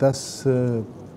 10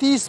30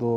2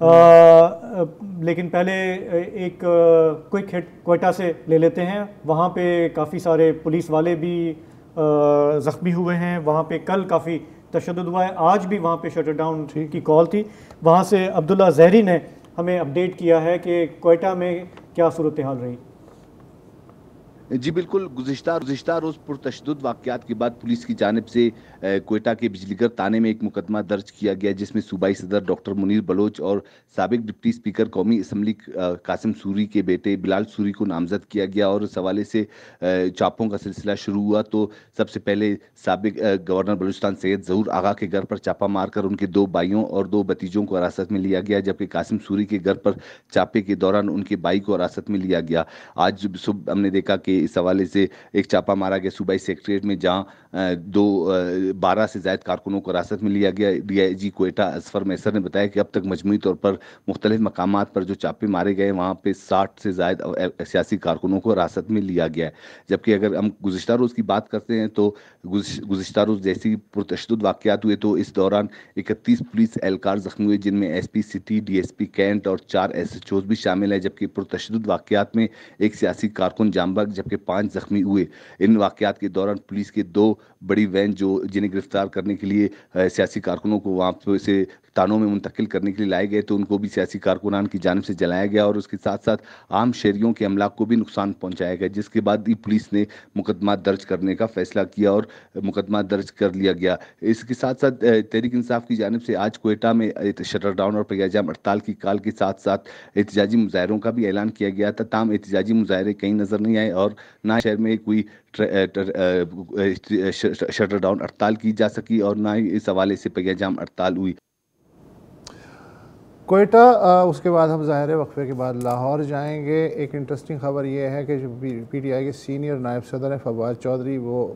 لیکن پہلے ایک کوئک ہٹ کوئٹہ سے لے لیتے ہیں. وہاں پہ کافی سارے پولیس والے بھی زخمی ہوئے ہیں. وہاں پہ کل کافی تشدد ہوا ہے. آج بھی وہاں پہ شٹر ڈاؤن کی کال تھی. وہاں سے عبداللہ زہری نے ہمیں اپڈیٹ کیا ہے کہ کوئٹہ میں کیا صورتحال رہی. جی بالکل، گزشتہ روز پرتشدد واقعات کے بعد پولیس کی جانب سے کوئٹہ کے بجلی گھر تھانے میں ایک مقدمہ درج کیا گیا، جس میں صوبائی صدر ڈاکٹر منیر بلوچ اور سابق ڈپٹی اسپیکر قومی اسمبلی قاسم سوری کے بیٹے بلال سوری کو نامزد کیا گیا. اور اس حوالے سے چاپوں کا سلسلہ شروع ہوا. تو سب سے پہلے سابق گورنر بلوچستان سید ظہور آغا کے گھر پر چاپا مار کر ان کے 2 بھائیوں اور 2 بھتیجوں کو حراست میں لیا گیا، جبکہ قاسم سوری کے گھر پر چاپے کے دوران ان کے بھائی کو حراست میں لیا گیا. آج صبح ہم نے دیکھا کہ اس حوالے سے ایک چاپا مارا گیا صوبائی سیکریٹریٹ میں، جہاں 12 سے زائد کارکنوں کو حراست میں لیا گیا. ڈی آئی جی کوئٹہ اظفر میسر نے بتایا کہ اب تک مجموعی طور پر مختلف مقامات پر جو چاپے مارے گئے وہاں پہ 60 سے زائد سیاسی کارکنوں کو حراست میں لیا گیا ہے. جبکہ اگر ہم گزشتہ روز کی بات کرتے ہیں تو گزشتہ روز جیسی پرتشدد واقعات ہوئے تو اس دوران 31 پولیس اہلکار زخمی ہوئے، جن میں S P city, D S P cantt اور 4 ایس ایچ اوز بھی شامل ہیں. جبکہ پرتشدد واقعات میں ایک سیاسی کارکن جام بحق جبکہ 5 زخمی ہوئے. ان واقعات کے دوران پولیس کے 2 بڑی وین جنہیں گرفتار کرنے کے لیے سیاسی کارکنوں کو وہاں سے تھانوں میں منتقل کرنے کے لیے لائے گئے تو ان کو بھی سیاسی کارکنان کی جانب سے جلایا گیا اور اس کے ساتھ ساتھ عام شہریوں کے املاک کو بھی نقصان پہنچایا گیا، جس کے بعد ہی پولیس نے مقدمات درج کرنے کا فیصلہ کیا اور مقدمات درج کر لیا گیا. اس کے ساتھ ساتھ تحریک انصاف کی جانب سے آج کوئٹہ میں شٹر ڈاؤن اور پگیا جام ہڑتال کی کال کے ساتھ ساتھ احتجاجی مظاہروں کا بھی اعلان کیا گیا تھا. تاہم احتجاجی مظاہرے کہیں نظر نہیں آئے اور نہ شہر میں کوئی شٹر ڈاؤن ہڑتال کی جا سکی اور نہ ہی اس حوالے سے پگیا جام ہڑتال ہوئی. کوئٹہ اس کے بعد ہم ظاہر وقفے کے بعد لاہور جائیں گے. ایک انٹرسٹنگ خبر یہ ہے کہ جو پی ٹی آئی کے سینئر نائب صدر ہیں فواد چودھری، وہ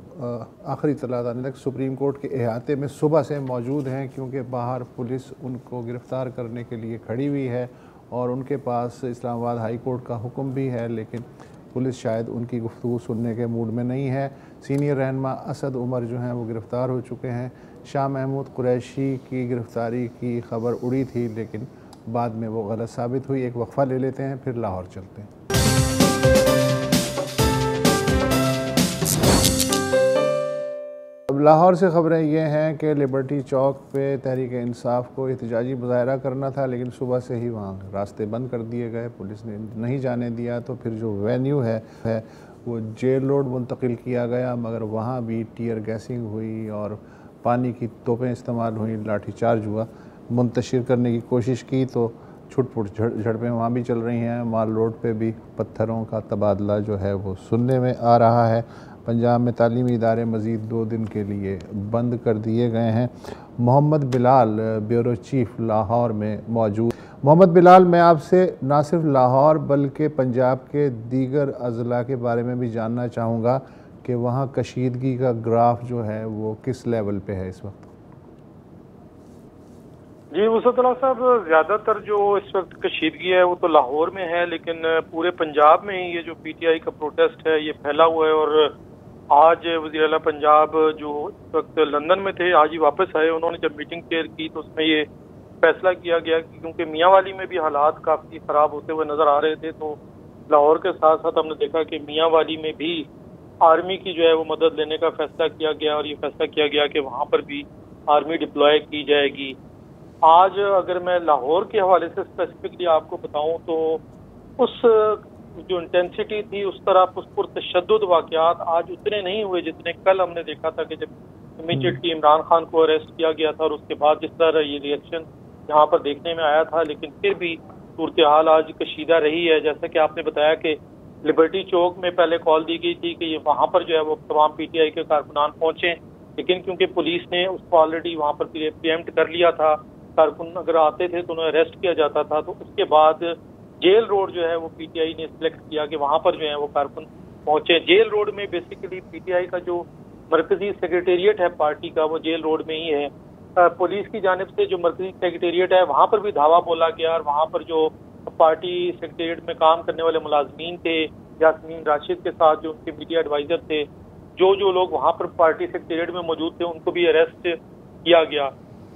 آخری اطلاعات آنے تک سپریم کورٹ کے احاطے میں صبح سے موجود ہیں، کیونکہ باہر پولیس ان کو گرفتار کرنے کے لیے کھڑی ہوئی ہے اور ان کے پاس اسلام آباد ہائی کورٹ کا حکم بھی ہے، لیکن پولیس شاید ان کی گفتگو سننے کے موڈ میں نہیں ہے. سینئر رہنما اسد عمر جو ہیں وہ گرفتار ہو چکے ہیں. شاہ محمود قریشی کی گرفتاری کی خبر اڑی تھی لیکن بعد میں وہ غلط ثابت ہوئی. ایک وقفہ لے لیتے ہیں پھر لاہور چلتے ہیں. اب لاہور سے خبریں یہ ہیں کہ لبرٹی چوک پہ تحریک انصاف کو احتجاجی مظاہرہ کرنا تھا، لیکن صبح سے ہی وہاں راستے بند کر دیے گئے، پولیس نے نہیں جانے دیا. تو پھر جو وینیو ہے وہ جیل روڈ منتقل کیا گیا، مگر وہاں بھی ٹیئر گیسنگ ہوئی اور پانی کی توپیں استعمال ہوئیں، لاٹھی چارج ہوا. منتشر کرنے کی کوشش کی تو چھٹ پٹ جھڑپیں وہاں بھی چل رہی ہیں. مال روڈ پہ بھی پتھروں کا تبادلہ جو ہے وہ سننے میں آ رہا ہے. پنجاب میں تعلیمی ادارے مزید 2 دن کے لیے بند کر دیے گئے ہیں. محمد بلال بیورو چیف لاہور میں موجود. محمد بلال، میں آپ سے نہ صرف لاہور بلکہ پنجاب کے دیگر اضلاع کے بارے میں بھی جاننا چاہوں گا کہ وہاں کشیدگی کا گراف جو ہے وہ کس لیول پہ ہے اس وقت؟ جی وسعت اللہ صاحب، زیادہ تر جو اس وقت کشیدگی ہے وہ تو لاہور میں ہے، لیکن پورے پنجاب میں ہی یہ جو پی ٹی آئی کا پروٹیسٹ ہے یہ پھیلا ہوا ہے. اور آج وزیر اعلیٰ پنجاب جو اس وقت لندن میں تھے آج ہی واپس آئے. انہوں نے جب میٹنگ چیئر کی تو اس میں یہ فیصلہ کیا گیا کہ کیونکہ میاں والی میں بھی حالات کافی خراب ہوتے ہوئے نظر آ رہے تھے، تو لاہور کے ساتھ ساتھ ہم نے دیکھا کہ میاں والی میں بھی آرمی کی جو ہے وہ مدد لینے کا فیصلہ کیا گیا اور یہ فیصلہ کیا گیا کہ وہاں پر بھی آرمی ڈپلوائے کی جائے گی. آج اگر میں لاہور کے حوالے سے اسپیسیفکلی آپ کو بتاؤں تو اس جو انٹینسٹی تھی، اس طرح پرتشدد واقعات آج اتنے نہیں ہوئے جتنے کل ہم نے دیکھا تھا کہ جب امیڈیٹلی عمران خان کو اریسٹ کیا گیا تھا اور اس کے بعد جس طرح یہ ریئیکشن یہاں پر دیکھنے میں آیا تھا. لیکن پھر بھی صورتحال آج کشیدہ رہی ہے. جیسا کہ آپ نے بتایا کہ لبرٹی چوک میں پہلے کال دی گئی تھی کہ یہ وہاں پر جو ہے وہ تمام پی ٹی آئی کے کارکنان پہنچیں، لیکن کیونکہ پولیس نے اس کو آلریڈی وہاں پر پریمپٹ کر لیا تھا، کارکن اگر آتے تھے تو انہیں اریسٹ کیا جاتا تھا. تو اس کے بعد جیل روڈ جو ہے وہ پی ٹی آئی نے سلیکٹ کیا کہ وہاں پر جو ہے وہ کارکن پہنچے. جیل روڈ میں بیسیکلی پی ٹی آئی کا جو مرکزی سیکریٹریٹ ہے پارٹی کا وہ جیل روڈ میں ہی ہے. پولیس کی جانب سے جو مرکزی سیکریٹریٹ ہے وہاں پر بھی دھاوا بولا گیا اور وہاں پر جو پارٹی سیکریٹریٹ میں کام کرنے والے ملازمین تھے، یاسمین راشد کے ساتھ جو ان کے میڈیا ایڈوائزر تھے، جو لوگ وہاں پر پارٹی سیکریٹریٹ میں موجود تھے ان کو بھی اریسٹ کیا گیا.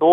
2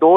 2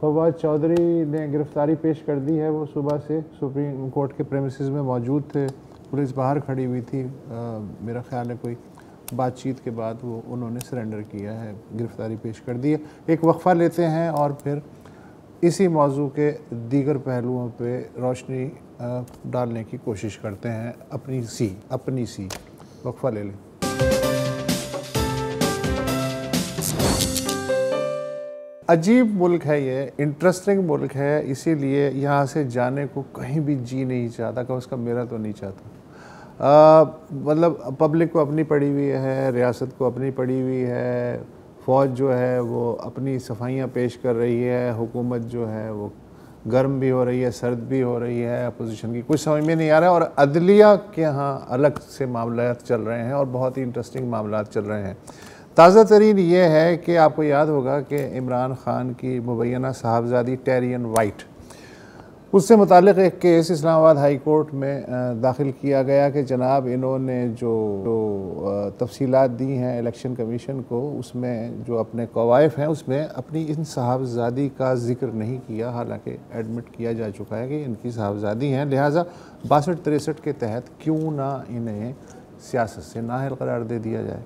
فواد چودھری نے گرفتاری پیش کر دی ہے. وہ صبح سے سپریم کورٹ کے پریمیسز میں موجود تھے, پولیس باہر کھڑی ہوئی تھی. میرا خیال ہے کوئی بات چیت کے بعد وہ انہوں نے سرنڈر کیا ہے, گرفتاری پیش کر دی ہے. ایک وقفہ لیتے ہیں اور پھر اسی موضوع کے دیگر پہلوؤں پہ روشنی ڈالنے کی کوشش کرتے ہیں. اپنی سی وقفہ لے لیں. عجیب ملک ہے یہ, انٹرسٹنگ ملک ہے, اسی لیے یہاں سے جانے کو کہیں بھی جی نہیں چاہتا, کہ اس کا میرا تو نہیں چاہتا. مطلب پبلک کو اپنی پڑی ہوئی ہے, ریاست کو اپنی پڑی ہوئی ہے, فوج جو ہے وہ اپنی صفائیاں پیش کر رہی ہے, حکومت جو ہے وہ گرم بھی ہو رہی ہے, سرد بھی ہو رہی ہے, اپوزیشن کی کچھ سمجھ میں نہیں آ رہا ہے, اور عدلیہ کے ہاں الگ سے معاملات چل رہے ہیں اور بہت ہی انٹرسٹنگ معاملات چل رہے ہیں. تازہ ترین یہ ہے کہ آپ کو یاد ہوگا کہ عمران خان کی مبینہ صاحبزادی ٹیرین وائٹ, اس سے متعلق ایک کیس اسلام آباد ہائی کورٹ میں داخل کیا گیا کہ جناب انہوں نے جو تفصیلات دی ہیں الیکشن کمیشن کو, اس میں جو اپنے قوائف ہیں اس میں اپنی ان صاحبزادی کا ذکر نہیں کیا, حالانکہ ایڈمٹ کیا جا چکا ہے کہ ان کی صاحبزادی ہیں, لہٰذا 62-63 کے تحت کیوں نہ انہیں سیاست سے نااہل قرار دے دیا جائے.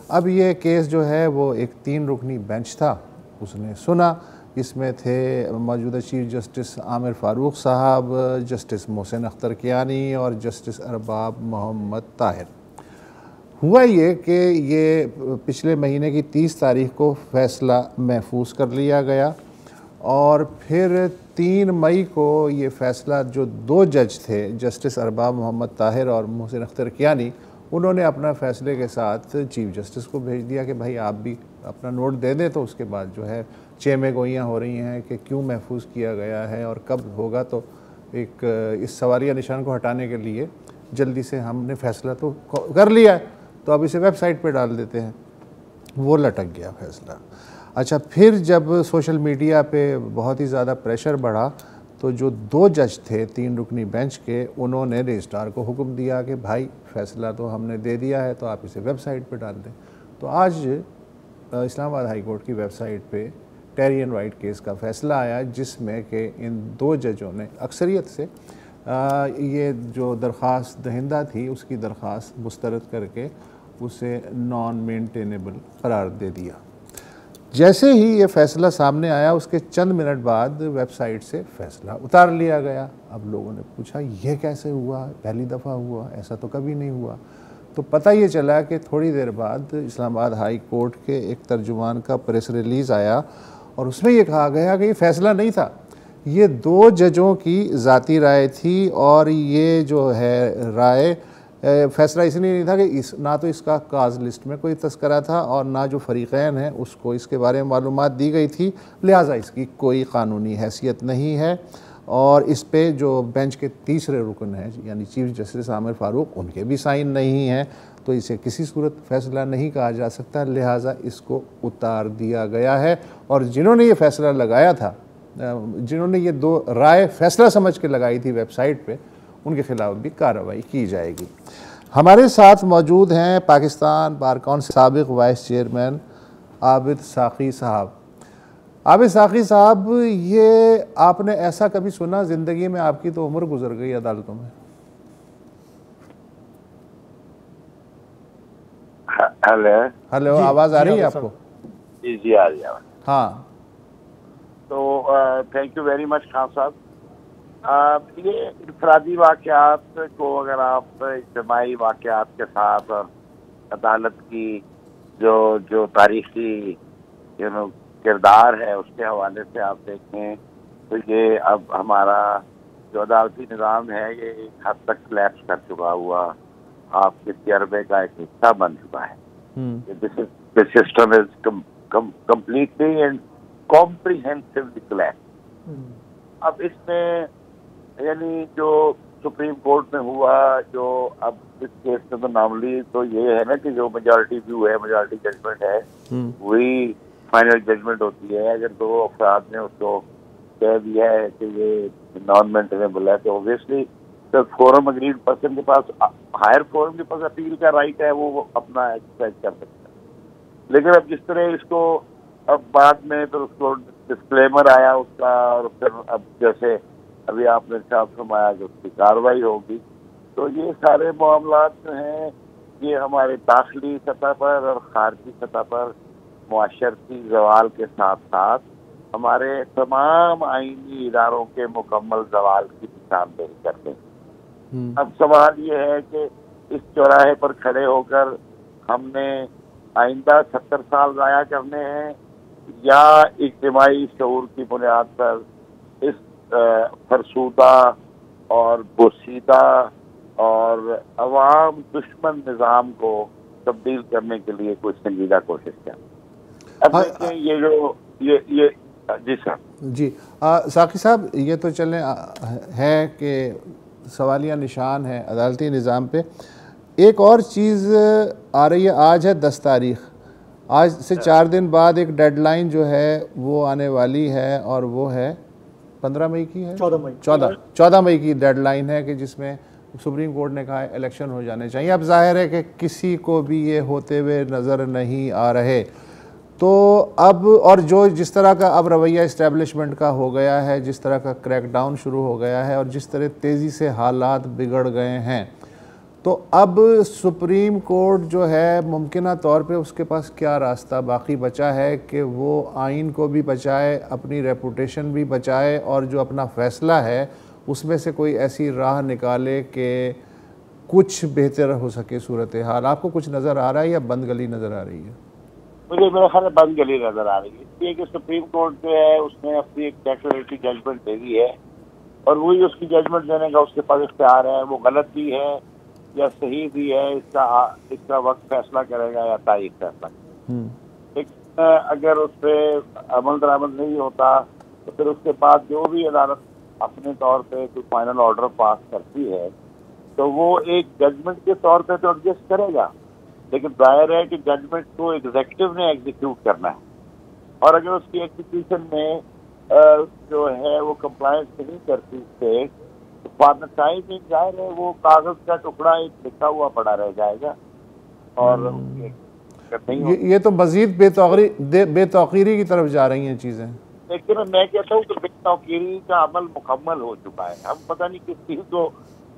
اب یہ کیس جو ہے وہ ایک 3 رکنی بینچ تھا, اس نے سنا. اس میں تھے موجودہ چیف جسٹس عامر فاروق صاحب, جسٹس محسن اختر کیانی اور جسٹس ارباب محمد طاہر. ہوا یہ کہ یہ پچھلے مہینے کی 30 تاریخ کو فیصلہ محفوظ کر لیا گیا, اور پھر 3 مئی کو یہ فیصلہ جو 2 جج تھے, جسٹس ارباب محمد طاہر اور محسن اختر کیانی, انہوں نے اپنا فیصلے کے ساتھ چیف جسٹس کو بھیج دیا کہ بھائی آپ بھی اپنا نوٹ دے دیں. تو اس کے بعد جو ہے چیمے گوئیاں ہو رہی ہیں کہ کیوں محفوظ کیا گیا ہے اور کب ہوگا, تو ایک اس سوالیہ نشان کو ہٹانے کے لیے جلدی سے ہم نے فیصلہ تو کر لیا ہے, تو اب اسے ویب سائٹ پہ ڈال دیتے ہیں. وہ لٹک گیا فیصلہ. اچھا, پھر جب سوشل میڈیا پہ بہت ہی زیادہ پریشر بڑھا تو جو 2 جج تھے 3 رکنی بینچ کے, انہوں نے رجسٹرار کو حکم دیا کہ بھائی فیصلہ تو ہم نے دے دیا ہے, تو آپ اسے ویب سائٹ پہ ڈال دیں. تو آج اسلام آباد ہائی کورٹ کی ویب سائٹ پہ ٹیرین وائٹ کیس کا فیصلہ آیا, جس میں کہ ان 2 ججوں نے اکثریت سے یہ جو درخواست دہندہ تھی اس کی درخواست مسترد کر کے اسے نان مینٹینیبل قرار دے دیا. جیسے ہی یہ فیصلہ سامنے آیا اس کے چند منٹ بعد ویب سائٹ سے فیصلہ اتار لیا گیا. اب لوگوں نے پوچھا یہ کیسے ہوا, پہلی دفعہ ہوا, ایسا تو کبھی نہیں ہوا. تو پتہ یہ چلا کہ تھوڑی دیر بعد اسلام آباد ہائی کورٹ کے ایک ترجمان کا پریس ریلیز آیا, اور اس میں یہ کہا گیا کہ یہ فیصلہ نہیں تھا, یہ 2 ججوں کی ذاتی رائے تھی, اور یہ جو ہے رائے فیصلہ اس لیے نہیں تھا کہ نہ تو اس کا کاز لسٹ میں کوئی تذکرہ تھا اور نہ جو فریقین ہیں اس کو اس کے بارے میں معلومات دی گئی تھی, لہٰذا اس کی کوئی قانونی حیثیت نہیں ہے. اور اس پہ جو بینچ کے تیسرے رکن ہیں یعنی چیف جسٹس عامر فاروق, ان کے بھی سائن نہیں ہیں, تو اسے کسی صورت فیصلہ نہیں کہا جا سکتا, لہٰذا اس کو اتار دیا گیا ہے. اور جنہوں نے یہ فیصلہ لگایا تھا, جنہوں نے یہ 2 رائے فیصلہ سمجھ کے لگائی تھی ویب سائٹ پہ, ان کے خلاف بھی کارروائی کی جائے گی. ہمارے ساتھ موجود ہیں پاکستان بار کونسل سابق وائس چیئرمین عابد ساقی صاحب. عابد ساقی صاحب, یہ آپ نے ایسا کبھی سنا زندگی میں؟ آپ کی تو عمر گزر گئی عدالتوں میں. ہیلو, آواز آ رہی ہے آپ کو؟ جی آ رہی ہے. ہاں, تو thank you very much Khan صاحب. یہ انفرادی واقعات کو اگر آپ اجتماعی واقعات کے ساتھ اور عدالت کی جو تاریخی کردار ہے اس کے حوالے سے آپ دیکھیں تو یہ اب ہمارا جو عدالتی نظام ہے یہ ایک حد تک کلیپس کر چکا ہوا, آپ کے تجربے کا ایک حصہ بن چکا ہے. The system is completely and comprehensively collapsed. اب اس میں یعنی جو سپریم کورٹ میں ہوا, جو اب اس کیس میں تو نارملی تو یہ ہے نا کہ جو میجارٹی ویو ہے, میجارٹی ججمنٹ ہے, وہی فائنل ججمنٹ ہوتی ہے. اگر 2 افراد نے اس کو کہہ دیا ہے کہ یہ نان مینٹینیبل ہے تو اوبیسلی فورم اگریڈ پرسن کے پاس, ہائر فورم کے پاس اپیل کا رائٹ ہے, وہ اپنا ایکسرسائز کر سکتا ہے. لیکن اب جس طرح اس کو اب بعد میں تو اس کو ڈسکلیمر آیا اس کا، اور پھر اب جیسے ابھی آپ نے ارشاد فرمایا کہ اس کی کارروائی ہوگی. تو یہ سارے معاملات جو ہیں یہ ہمارے داخلی سطح پر اور خارجی سطح پر معاشرتی زوال کے ساتھ ساتھ ہمارے تمام آئینی اداروں کے مکمل زوال کی نشاندہی کرتے ہیں. اب سوال یہ ہے کہ اس چوراہے پر کھڑے ہو کر ہم نے آئندہ 70 سال ضائع کرنے ہیں یا اجتماعی شعور کی بنیاد پر اس فرسودہ اور بوسیدہ اور عوام دشمن نظام کو تبدیل کرنے کے لیے کوئی سنجیدہ کوشش کریں. اب دیکھیں یہ جو یہ جی صاحب جی ساقی صاحب، یہ تو چلیں ہے کہ سوالیہ نشان ہے عدالتی نظام پہ. ایک اور چیز آ رہی ہے، آج ہے 10 تاریخ، آج سے 4 دن بعد ایک ڈیڈ لائن جو ہے وہ آنے والی ہے، اور وہ ہے 15 مئی کی ہے، 14 مئی کی ڈیڈ لائن ہے کہ جس میں سپریم کورٹ نے کہا ہے الیکشن ہو جانے چاہیے. اب ظاہر ہے کہ کسی کو بھی یہ ہوتے ہوئے نظر نہیں آ رہے. تو اب اور جس طرح کا اب رویہ اسٹیبلشمنٹ کا ہو گیا ہے، جس طرح کا کریک ڈاؤن شروع ہو گیا ہے، اور جس طرح تیزی سے حالات بگڑ گئے ہیں، تو اب سپریم کورٹ جو ہے ممکنہ طور پہ اس کے پاس کیا راستہ باقی بچا ہے کہ وہ آئین کو بھی بچائے، اپنی ریپوٹیشن بھی بچائے، اور جو اپنا فیصلہ ہے اس میں سے کوئی ایسی راہ نکالے کہ کچھ بہتر ہو سکے صورتحال. آپ کو کچھ نظر آ رہا ہے یا بند گلی نظر آ رہی ہے؟ مجھے میرا خیال ہے بند گلی نظر آ رہی ہے. یہ کہ سپریم کورٹ جو ہے اس نے اپنی ایک ڈیکلریٹری ججمنٹ دے دی ہے، اور وہی اس کی ججمنٹ دینے کا اس کے پاس اختیار ہے. وہ غلط بھی ہے یا صحیح بھی ہے، اس کا وقت فیصلہ کرے گا یا تاریخ فیصلہ کرے گا. لیکن اگر اس پہ عمل درآمد نہیں ہوتا تو پھر اس کے بعد جو بھی عدالت اپنے طور پہ کوئی فائنل آرڈر پاس کرتی ہے تو وہ ایک ججمنٹ کے طور پہ تو ایڈجسٹ کرے گا، لیکن ظاہر ہے کہ ججمنٹ کو ایگزیکٹو نے ایگزیکیوٹ کرنا ہے، اور اگر اس کی ایگزیکیوشن میں جو ہے وہ کمپلائنس نہیں کرتی اسٹیٹ، تو فار ٹائم ظاہر ہے وہ کاغذ کا ٹکڑا ایک لکھا ہوا پڑا رہ جائے گا. اور یہ تو مزید بے توقیری کی طرف جا رہی ہیں چیزیں. لیکن میں کہتا ہوں کہ بے توقیری کا عمل مکمل ہو چکا ہے. ہم پتہ نہیں کس چیز کو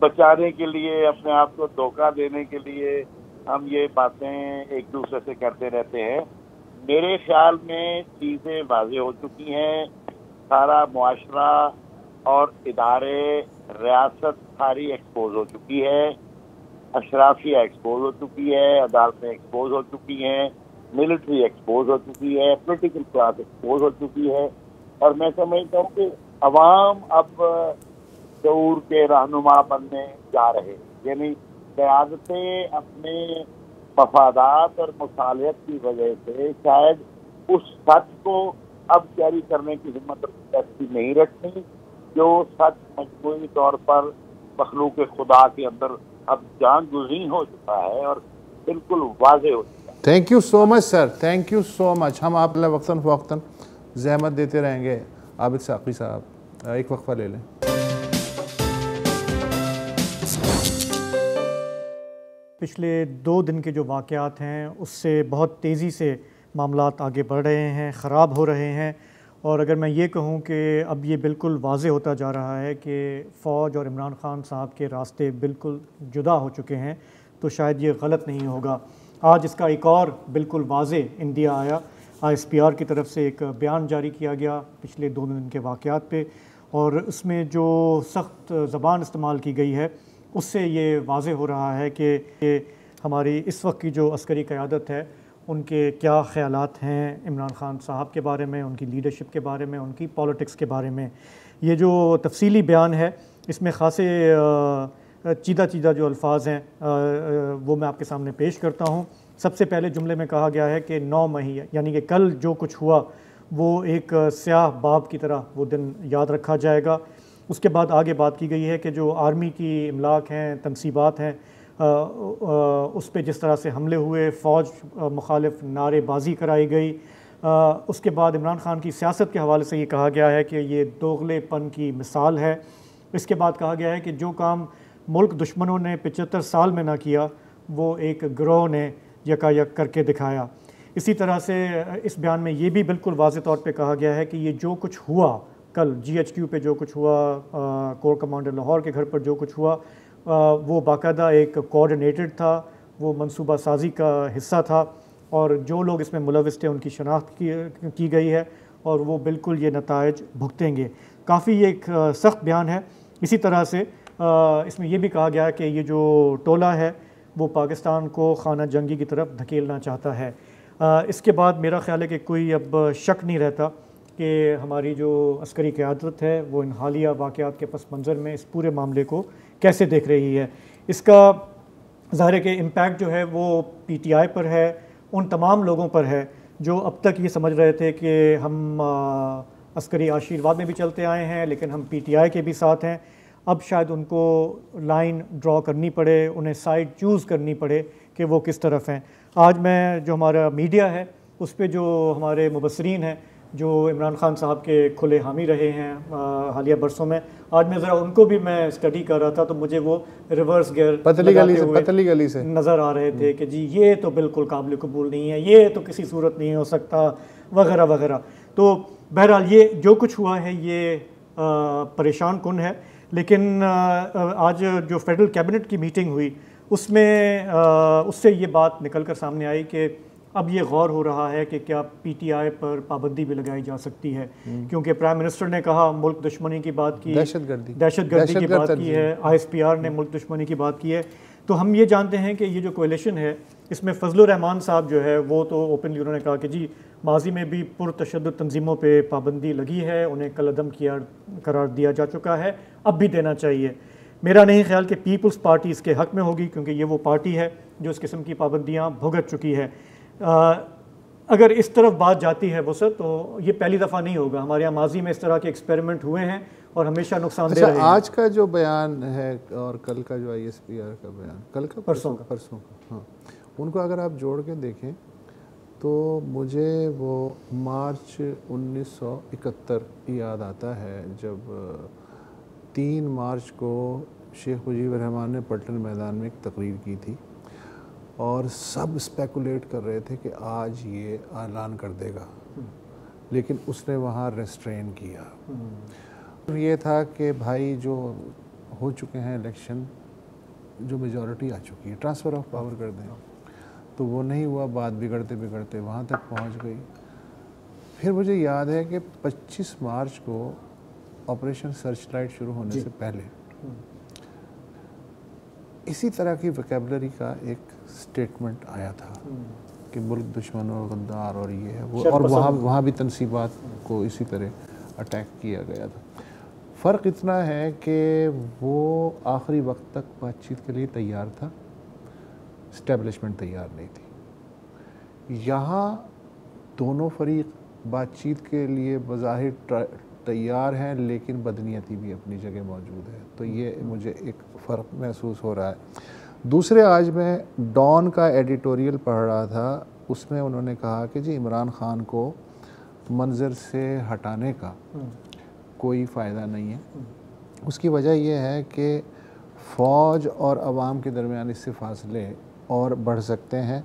بچانے کے لیے، اپنے آپ کو دھوکہ دینے کے لیے ہم یہ باتیں ایک دوسرے سے کرتے رہتے ہیں. میرے خیال میں چیزیں واضح ہو چکی ہیں. سارا معاشرہ اور ادارے، ریاست ساری ایکسپوز ہو چکی ہے، اشرافیہ ایکسپوز ہو چکی ہے، عدالتیں ایکسپوز ہو چکی ہیں، ملٹری ایکسپوز ہو چکی ہے، پولیٹیکل کلاس ایکسپوز ہو چکی ہے. اور میں سمجھتا ہوں کہ عوام اب شعور کے رہنما بننے جا رہے ہیں. یعنی قیادتیں اپنے مفادات اور مصالحت کی وجہ سے شاید اس سچ کو اب جاری کرنے کی ہمت ایسی نہیں رکھتی جو سچ مجموعی طور پر مخلوق خدا کے اندر اب جان گزین ہو چکا ہے اور بالکل واضح ہو چکا ہے. Thank you so much sir, thank you so much. ہم آپ نے وقتاً فوقتاً زحمت دیتے رہیں گے. عابد ساقی صاحب ایک وقفہ لے لیں. پچھلے 2 دن کے جو واقعات ہیں اس سے بہت تیزی سے معاملات آگے بڑھ رہے ہیں، خراب ہو رہے ہیں. اور اگر میں یہ کہوں کہ اب یہ بالکل واضح ہوتا جا رہا ہے کہ فوج اور عمران خان صاحب کے راستے بالکل جدا ہو چکے ہیں تو شاید یہ غلط نہیں ہوگا. آج اس کا ایک اور بالکل واضح اندیا آیا. ISPR کی طرف سے ایک بیان جاری کیا گیا پچھلے 2 دن کے واقعات پہ، اور اس میں جو سخت زبان استعمال کی گئی ہے اس سے یہ واضح ہو رہا ہے کہ ہماری اس وقت کی جو عسکری قیادت ہے ان کے کیا خیالات ہیں عمران خان صاحب کے بارے میں، ان کی لیڈرشپ کے بارے میں، ان کی پالیٹکس کے بارے میں. یہ جو تفصیلی بیان ہے اس میں خاصے چیدہ جو الفاظ ہیں وہ میں آپ کے سامنے پیش کرتا ہوں. سب سے پہلے جملے میں کہا گیا ہے کہ 9 مئی یعنی کہ کل جو کچھ ہوا وہ ایک سیاہ باب کی طرح وہ دن یاد رکھا جائے گا. اس کے بعد آگے بات کی گئی ہے کہ جو آرمی کی املاک ہیں، تنصیبات ہیں، اس پہ جس طرح سے حملے ہوئے، فوج مخالف نعرے بازی کرائی گئی. اس کے بعد عمران خان کی سیاست کے حوالے سے یہ کہا گیا ہے کہ یہ دوغلے پن کی مثال ہے. اس کے بعد کہا گیا ہے کہ جو کام ملک دشمنوں نے 75 سال میں نہ کیا وہ ایک گروہ نے یکا یک کر کے دکھایا. اسی طرح سے اس بیان میں یہ بھی بالکل واضح طور پہ کہا گیا ہے کہ یہ جو کچھ ہوا کل GHQ پہ جو کچھ ہوا، کور کمانڈر لاہور کے گھر پر جو کچھ ہوا، وہ باقاعدہ ایک کوآرڈینیٹڈ تھا، وہ منصوبہ سازی کا حصہ تھا، اور جو لوگ اس میں ملوث تھے ان کی شناخت کی گئی ہے، اور وہ بالکل یہ نتائج بھگتیں گے۔ کافی یہ ایک سخت بیان ہے۔ اسی طرح سے اس میں یہ بھی کہا گیا کہ یہ جو ٹولہ ہے وہ پاکستان کو خانہ جنگی کی طرف دھکیلنا چاہتا ہے۔ اس کے بعد میرا خیال ہے کہ کوئی اب شک نہیں رہتا کہ ہماری جو عسکری قیادت ہے وہ ان حالیہ واقعات کے پس منظر میں اس پورے معاملے کو کیسے دیکھ رہی ہے۔ اس کا ظاہر ہے کہ امپیکٹ جو ہے وہ PTI پر ہے، ان تمام لوگوں پر ہے جو اب تک یہ سمجھ رہے تھے کہ ہم عسکری آشیرواد میں بھی چلتے آئے ہیں لیکن ہم PTI کے بھی ساتھ ہیں۔ اب شاید ان کو لائن ڈرا کرنی پڑے، انہیں سائڈ چوز کرنی پڑے کہ وہ کس طرف ہیں۔ آج میں جو ہمارا میڈیا ہے اس پہ جو ہمارے مبصرین ہیں جو عمران خان صاحب کے کھلے حامی رہے ہیں حالیہ برسوں میں، آج میں ذرا ان کو بھی میں اسٹڈی کر رہا تھا تو مجھے وہ ریورس گیئر پتلی گلی سے نظر آ رہے تھے کہ جی یہ تو بالکل قابل قبول نہیں ہے، یہ تو کسی صورت نہیں ہو سکتا، وغیرہ وغیرہ۔ تو بہرحال یہ جو کچھ ہوا ہے یہ پریشان کن ہے، لیکن آج جو فیڈرل کیبنٹ کی میٹنگ ہوئی اس میں اس سے یہ بات نکل کر سامنے آئی کہ اب یہ غور ہو رہا ہے کہ کیا PTI پر پابندی بھی لگائی جا سکتی ہے، کیونکہ پرائم منسٹر نے کہا ملک دشمنی کی بات کی، دہشت گردی کی بات کی ہے، ISPR نے ملک دشمنی کی بات کی ہے۔ تو ہم یہ جانتے ہیں کہ یہ جو کولیشن ہے اس میں فضل الرحمان صاحب جو ہے وہ تو اوپنلی انہوں نے کہا کہ جی ماضی میں بھی پرتشدد تنظیموں پہ پابندی لگی ہے، انہیں کل عدم کیا قرار دیا جا چکا ہے، اب بھی دینا چاہیے۔ میرا نہیں خیال کہ پیپلز پارٹی اس کے حق میں ہوگی، کیونکہ یہ وہ پارٹی ہے جو اس قسم کی پابندیاں بھگت چکی ہے۔ اگر اس طرف بات جاتی ہے وسعت تو یہ پہلی دفعہ نہیں ہوگا، ہمارے یہاں ماضی میں اس طرح کے ایکسپیریمنٹ ہوئے ہیں اور ہمیشہ نقصان دہ رہے ہیں۔ آج کا جو بیان ہے اور کل کا جو ISPR کا بیان، کل کا پرسوں کا ہاں، ان کو اگر آپ جوڑ کے دیکھیں تو مجھے وہ مارچ 1971 یاد آتا ہے جب 3 مارچ کو شیخ مجیب الرحمان نے پلٹن میدان میں ایک تقریر کی تھی اور سب اسپیکولیٹ کر رہے تھے کہ آج یہ اعلان کر دے گا، لیکن اس نے وہاں ریسٹرین کیا۔ یہ تھا کہ بھائی جو ہو چکے ہیں الیکشن، جو میجورٹی آ چکی ہے، ٹرانسفر آف پاور کر دیں، تو وہ نہیں ہوا، بات بگڑتے بگڑتے وہاں تک پہنچ گئی۔ پھر مجھے یاد ہے کہ 25 مارچ کو آپریشن سرچ لائٹ شروع ہونے سے پہلے اسی طرح کی ویکیبلری کا ایک سٹیٹمنٹ آیا تھا کہ ملک دشمن اور غدار اور یہ ہے وہ، اور وہاں بھی تنصیبات کو اسی طرح اٹیک کیا گیا تھا۔ فرق اتنا ہے کہ وہ آخری وقت تک بات چیت کے لیے تیار تھا، اسٹیبلشمنٹ تیار نہیں تھی۔ یہاں دونوں فریق بات چیت کے لیے بظاہر تیار ہیں لیکن بدنیتی بھی اپنی جگہ موجود ہے، تو یہ مجھے ایک فرق محسوس ہو رہا ہے۔ دوسرے، آج میں ڈان کا ایڈیٹوریل پڑھ رہا تھا، اس میں انہوں نے کہا کہ جی عمران خان کو منظر سے ہٹانے کا کوئی فائدہ نہیں ہے۔ اس کی وجہ یہ ہے کہ فوج اور عوام کے درمیان اس سے فاصلے اور بڑھ سکتے ہیں۔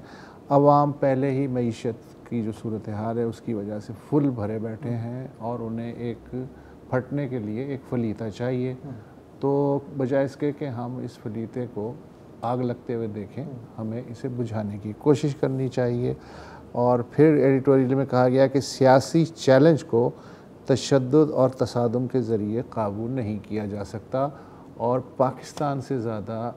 عوام پہلے ہی معیشت کی جو صورتحال ہے اس کی وجہ سے فل بھرے بیٹھے ہیں اور انہیں ایک پھٹنے کے لیے ایک فلیتہ چاہیے، تو بجائے اس کے کہ ہم اس فلیتے کو آگ لگتے ہوئے دیکھیں، ہمیں اسے بجھانے کی کوشش کرنی چاہیے۔ اور پھر ایڈیٹوریل میں کہا گیا کہ سیاسی چیلنج کو تشدد اور تصادم کے ذریعے قابو نہیں کیا جا سکتا، اور پاکستان سے زیادہ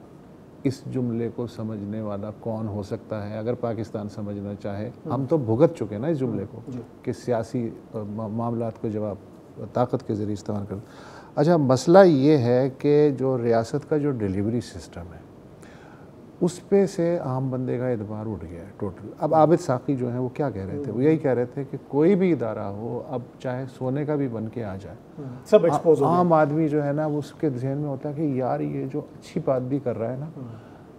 اس جملے کو سمجھنے والا کون ہو سکتا ہے اگر پاکستان سمجھنا چاہے۔ ہم تو بھگت چکے نا اس جملے کو کہ سیاسی معاملات کو جواب طاقت کے ذریعے استعمال کر۔ اچھا، مسئلہ یہ ہے کہ جو ریاست کا جو ڈیلیوری سسٹم ہے اس پہ سے عام بندے کا اعتبار اٹھ گیا ہے ٹوٹل۔ اب عابد ساقی جو ہیں وہ کیا کہہ رہے تھے؟ وہ یہی کہہ رہے تھے کہ کوئی بھی ادارہ ہو، اب چاہے سونے کا بھی بن کے آ جائے، سب ایکسپوز ہو، عام آدمی جو ہے نا وہ اس کے ذہن میں ہوتا ہے کہ یار یہ جو اچھی بات بھی کر رہا ہے نا،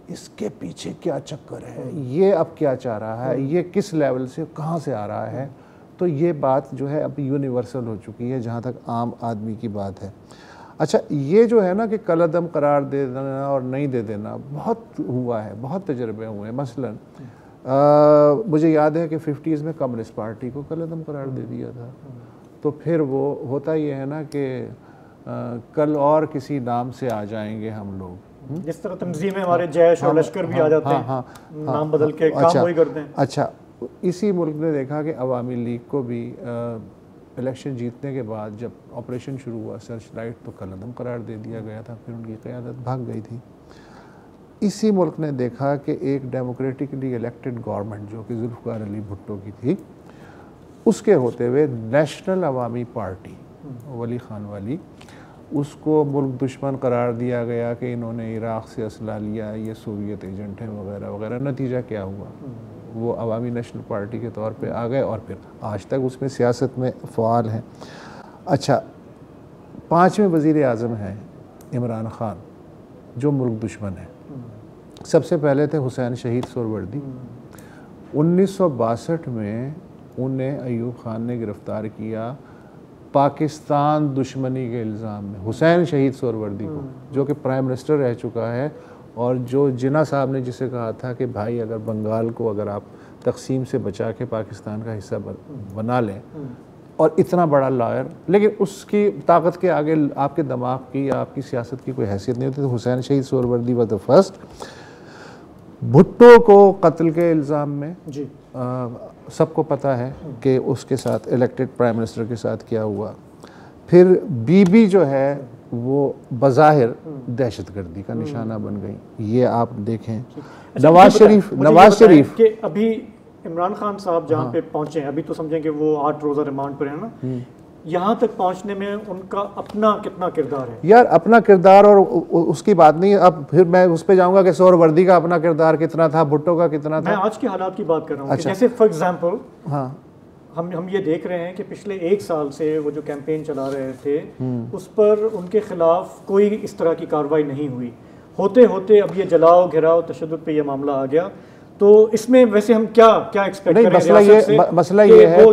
اس کے پیچھے کیا چکر ہے، یہ اب کیا چاہ رہا ہے، یہ کس لیول سے کہاں سے آ رہا ہے۔ تو یہ بات جو ہے اب یونیورسل ہو چکی ہے جہاں تک عام آدمی کی بات ہے۔ اچھا، یہ جو ہے نا کہ کل عدم قرار دے دینا اور نہیں دے دینا، بہت ہوا ہے، بہت تجربے ہوئے ہیں۔ مثلا مجھے یاد ہے کہ 50s میں کمیونسٹ پارٹی کو کالعدم قرار دے دیا تھا. تو پھر وہ ہوتا یہ ہے نا کہ کل اور کسی نام سے آ جائیں گے ہم لوگ. جس طرح تنظیمیں ہمارے جیش اور لشکر بھی آ جاتے ہیں, نام بدل کے کام وہی کرتے ہیں. اچھا, اسی ملک نے دیکھا کہ عوامی لیگ کو بھی الیکشن جیتنے کے بعد جب آپریشن شروع ہوا سرچ لائٹ, تو کالعدم قرار دے دیا گیا تھا, پھر ان کی قیادت بھاگ گئی تھی. اسی ملک نے دیکھا کہ ایک ڈیموکریٹکلی الیکٹڈ گورنمنٹ جو کہ ذوالفقار علی بھٹو کی تھی, اس کے ہوتے ہوئے نیشنل عوامی پارٹی ولی خان والی, اس کو ملک دشمن قرار دیا گیا کہ انہوں نے عراق سے اسلحہ لیا, یہ سوویت ایجنٹ ہیں وغیرہ وغیرہ. نتیجہ کیا ہوا؟ وہ عوامی نیشنل پارٹی کے طور پہ آ گئے اور پھر آج تک اس میں سیاست میں فعال ہیں. اچھا, 5ویں وزیر اعظم ہیں عمران خان جو ملک دشمن ہے. سب سے پہلے تھے حسین شہید سہروردی. 1962 میں انہیں ایوب خان نے گرفتار کیا پاکستان دشمنی کے الزام میں, حسین شہید سہروردی کو, جو کہ پرائم منسٹر رہ چکا ہے, اور جو جناح صاحب نے جسے کہا تھا کہ بھائی اگر بنگال کو اگر آپ تقسیم سے بچا کے پاکستان کا حصہ بنا لیں, اور اتنا بڑا لائر, لیکن اس کی طاقت کے آگے آپ کے دماغ کی یا آپ کی سیاست کی کوئی حیثیت نہیں ہوتی. تو حسین شہید سہروردی واز دا فرسٹ. بھٹو کو قتل کے الزام میں سب کو پتہ ہے کہ اس کے ساتھ الیکٹڈ پرائم منسٹر کے ساتھ کیا ہوا. پھر بی بی جو ہے وہ بظاہر دہشت گردی کا نشانہ بن گئی. یہ آپ دیکھیں نواز شریف کہ ابھی عمران خان صاحب جہاں پہ پہنچے ہیں, ابھی تو سمجھیں کہ وہ 8 روزہ ریمانڈ پر ہیں نا, یہاں تک پہنچنے میں ان کا اپنا کتنا کردار ہے؟ یار اپنا کردار اور اس کی بات نہیں. اب پھر میں اس پہ جاؤں گا کہ سہروردی کا اپنا کردار کتنا تھا, بھٹو کا کتنا تھا. میں آج کے حالات کی بات کر رہا ہوں. جیسے فار ایگزامپل ہم یہ دیکھ رہے ہیں کہ پچھلے 1 سال سے وہ جو کیمپین چلا رہے تھے اس پر ان کے خلاف کوئی اس طرح کی کارروائی نہیں ہوئی. ہوتے ہوتے اب یہ جلاؤ گھراؤ تشدد پہ یہ معاملہ آ گیا. تو اس میں ویسے ہم کیا ایکسپیکٹ کریں؟ مسئلہ یہ ہے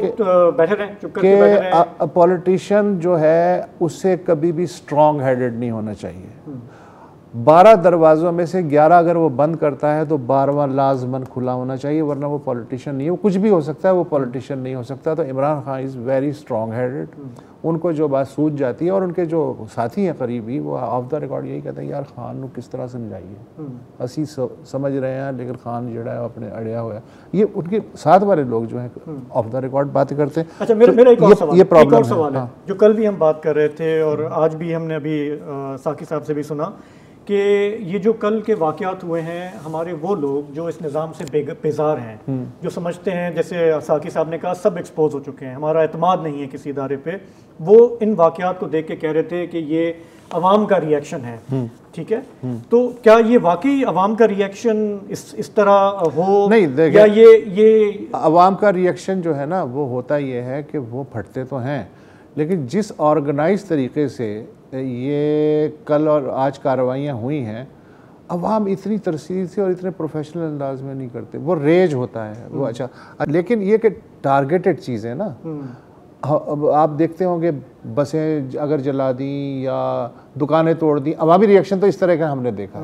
بیٹھے رہیں, چپ کر کے بیٹھے رہیں. کہ پولیٹیشین جو ہے اس سے کبھی بھی اسٹرانگ ہیڈڈ نہیں ہونا چاہیے. 12 دروازوں میں سے 11 اگر وہ بند کرتا ہے تو 12واں لازماً کھلا ہونا چاہیے, ورنہ وہ پولیٹیشین نہیں ہے. وہ کچھ بھی ہو سکتا ہے, وہ پولیٹیشین نہیں ہو سکتا. تو Imran Khan is very strong headed. ان کو جو بات سوچ جاتی ہے, اور ان کے جو ساتھی ہیں قریبی, وہ آف دا ریکارڈ یہی کہتے ہیں یار خان کو کس طرح سمجھائیے, اسی سمجھ رہے ہیں لیکن خان جڑا ہے اپنے اڑیا ہوا ہے. یہ ان کے ساتھ والے لوگ جو ہیں آف دا ریکارڈ باتیں کرتے ہیں. اچھا, میرا ایک اور سوال ہے جو کل بھی ہم بات کر رہے تھے اور آج بھی ہم نے ابھی ساقی صاحب سے بھی سنا کہ یہ جو کل کے واقعات ہوئے ہیں, ہمارے وہ لوگ جو اس نظام سے بیزار ہیں, جو سمجھتے ہیں جیسے ساقی صاحب نے کہا سب ایکسپوز ہو چکے ہیں, ہمارا اعتماد نہیں ہے کسی ادارے پہ, وہ ان واقعات کو دیکھ کے کہہ رہے تھے کہ یہ عوام کا ری ایکشن ہے. ٹھیک ہے, تو کیا یہ واقعی عوام کا ری ایکشن اس طرح ہو؟ نہیں, یا یہ عوام کا ری ایکشن جو ہے نا وہ ہوتا یہ ہے کہ وہ پھٹتے تو ہیں, لیکن جس آرگنائز طریقے سے یہ کل اور آج کارروائیاں ہوئی ہیں, عوام اتنی ترسیل سے اور اتنے پروفیشنل انداز میں نہیں کرتے. وہ ریج ہوتا ہے وہ. اچھا, لیکن یہ کہ ٹارگیٹڈ چیزیں نا, آپ دیکھتے ہوں گے بسیں اگر جلا دیں یا دکانیں توڑ دیں, عوامی ری ایکشن تو اس طرح کا ہم نے دیکھا.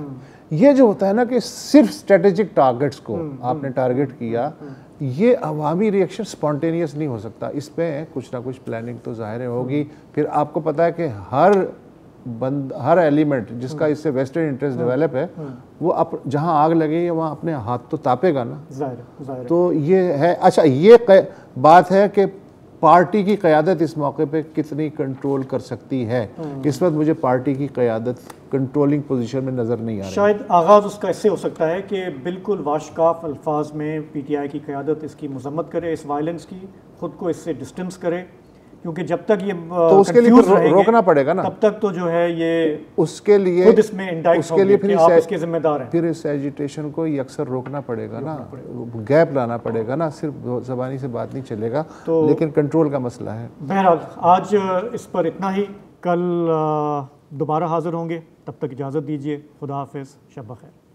یہ جو ہوتا ہے نا کہ صرف اسٹریٹجک ٹارگٹس کو آپ نے ٹارگٹ کیا, یہ عوامی ری ایکشن سپونٹینیس نہیں ہو سکتا. اس پہ کچھ نہ کچھ پلاننگ تو ظاہر ہوگی. پھر آپ کو پتہ ہے کہ ہر ایلیمنٹ جس کا اس سے ویسٹرن انٹرسٹ ڈیولپ ہے, وہ جہاں آگ لگے وہاں اپنے ہاتھ تو تاپے گا نا. تو یہ ہے. اچھا, یہ بات ہے کہ پارٹی کی قیادت اس موقع پہ کتنی کنٹرول کر سکتی ہے. اس وقت مجھے پارٹی کی قیادت کنٹرولنگ پوزیشن میں نظر نہیں آ رہی. شاید آغاز اس کا اس سے ہو سکتا ہے کہ بالکل واشکاف الفاظ میں پی ٹی آئی کی قیادت اس کی مذمت کرے, اس وائلنس کی, خود کو اس سے ڈسٹنس کرے, کیونکہ جب تک یہ تو اس کے لیے روکنا پڑے گا نا, تب تک تو جو ہے یہ اس کے لیے خود اس میں انڈائٹ ہوگی کہ آپ اس کے ذمہ دار ہیں. پھر اس ایجیٹیشن کو اکثر روکنا پڑے گا نا, گیپ لانا پڑے گا نا, صرف زبانی سے بات نہیں چلے گا, لیکن کنٹرول کا مسئلہ ہے. بہرحال آج اس پر اتنا ہی, کل دوبارہ حاضر ہوں گے, تب تک اجازت دیجیے. خدا حافظ, شب بخیر.